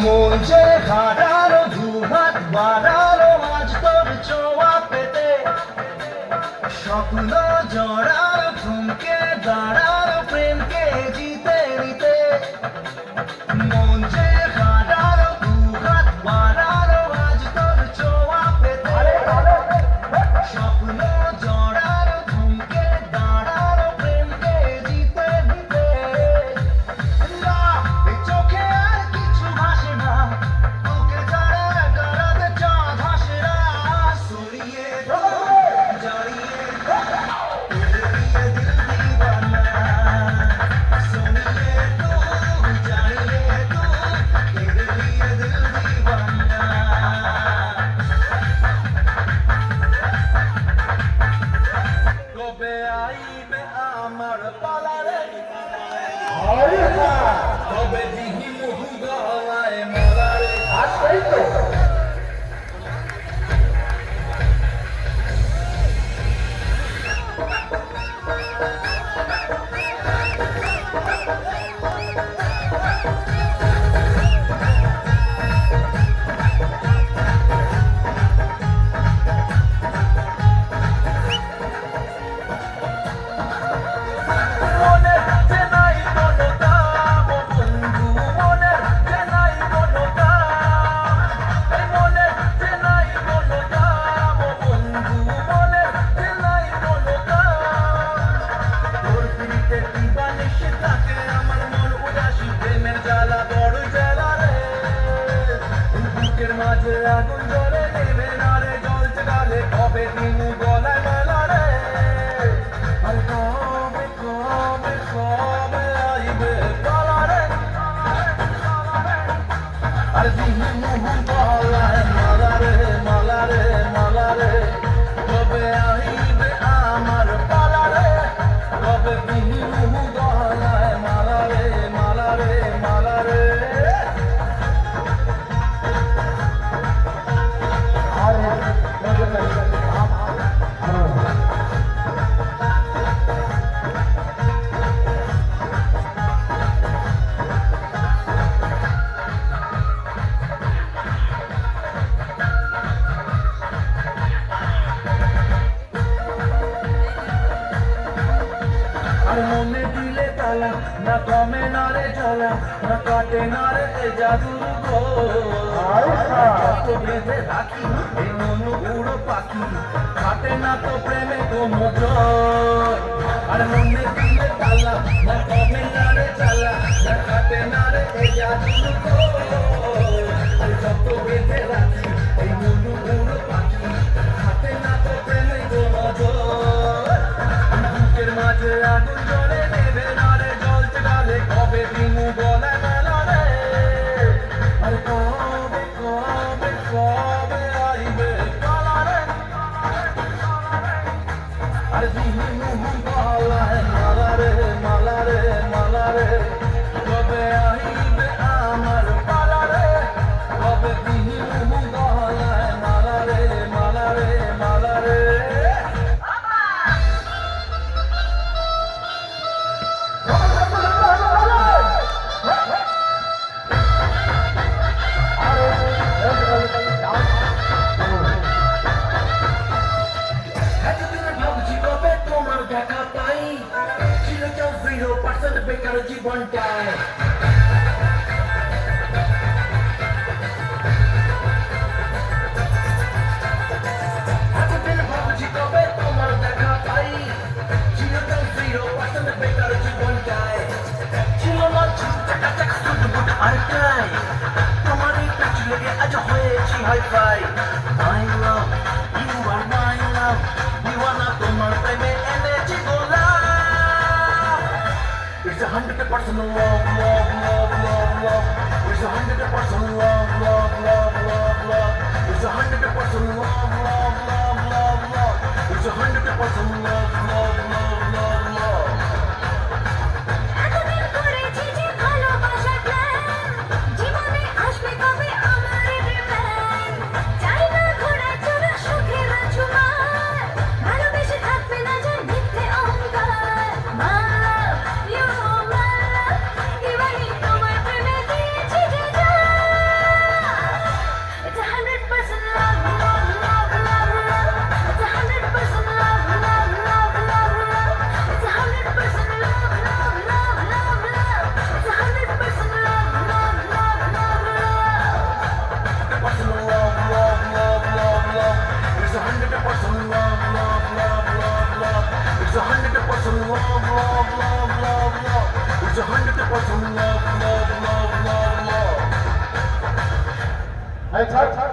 মন যে হারালো দুহাত বাড়ালো আজ তোর ছোঁয়া পেতে, স্বপ্ন জড়ালো থমকে দাঁড়ালো প্রেমকে জিতে নিতে। মন যে হারালো দুহাত বাড়ালো আজ তোর ছোঁয়া পেতে, স্বপ্ন জড়ালো থমকে দাঁড়ালো প্রেমকে জিতে নিতে। না এই চোখে আর কিছু ভাসে না, তোকে ছাড়া গারাতে চাঁদ হাসে না। সরিয়ে জড়িয়ে तेरे लिए दिल दीवाना, सुनिए तू जानिए तू, तेरे लिए दिल दीवाना। কবে আইবে আমার পালারে, কবে দিহি মুহু গলায় মালারে। আসলেই তো মাঝে আগুন জ্বলে নেবে না রে, জ্বলছে গালে কবে দিনু গলায় মেলা রে। আর কবে কবে কবে আইবে পালা রে, আর দিনু গলায় মালা রে মালা রে মালা রে। কবে আইবে আমার পালা রে, কবে দিনু গলায় মালা রে মালা রে মালা রে। আর মনে দিলে তালা, না কমে না রে জ্বালা, না কাটে না রে এ জাদুর ঘোর। যত বেঁধে রাখি এই মন উড়ো পাখি, কাটে না তো প্রেমে কোনো জোর। আর মনে দিলে তালা, না কমে না রে জ্বালা, না কাটে না রে এ জাদুর ঘোর। আর যত বেঁধে রাখি এই মন উড়ো পাখি, কাটে না তো প্রেমে কোনো জোর। বুকের মাঝে আগুন জ্বলে নেবে না রে, জ্বলছে গালে কবে দিনু গলায় মেলা রে। আর কবে কবে কবে আইবে পালা রে, আর দিনু গলায় মালা রে মালা রে মালা রে। কবে আইবে আমার পালা রে, কবে দিনু গলায় মালা রে মালা রে মালা রে। দেখা পাই ছিল কেউ 0% বেকার জীবনটায়। এতদিন ভাবছি কবে তোমার দেখা পাই, ছিল কেউ 0% বেকার জীবনটায়। ছিল না ঝুঁকা সুটবুট আর টাই, তোমার এই কাজ লেগে আজ হয়েছি hi fi. My love you are my love, দিওয়ানা তোমার প্রেমে এনেছি গোলা। It's 100% love, love, love, love, love. It's 100% love, love, love, love, love. It's 100% love, love, love, love, love. It's 100% love, love, love, love, love. এতদিন করেছি যে ভালোবাসার plan, জীবনে আসবে কবে আমার ছাড় ছাড়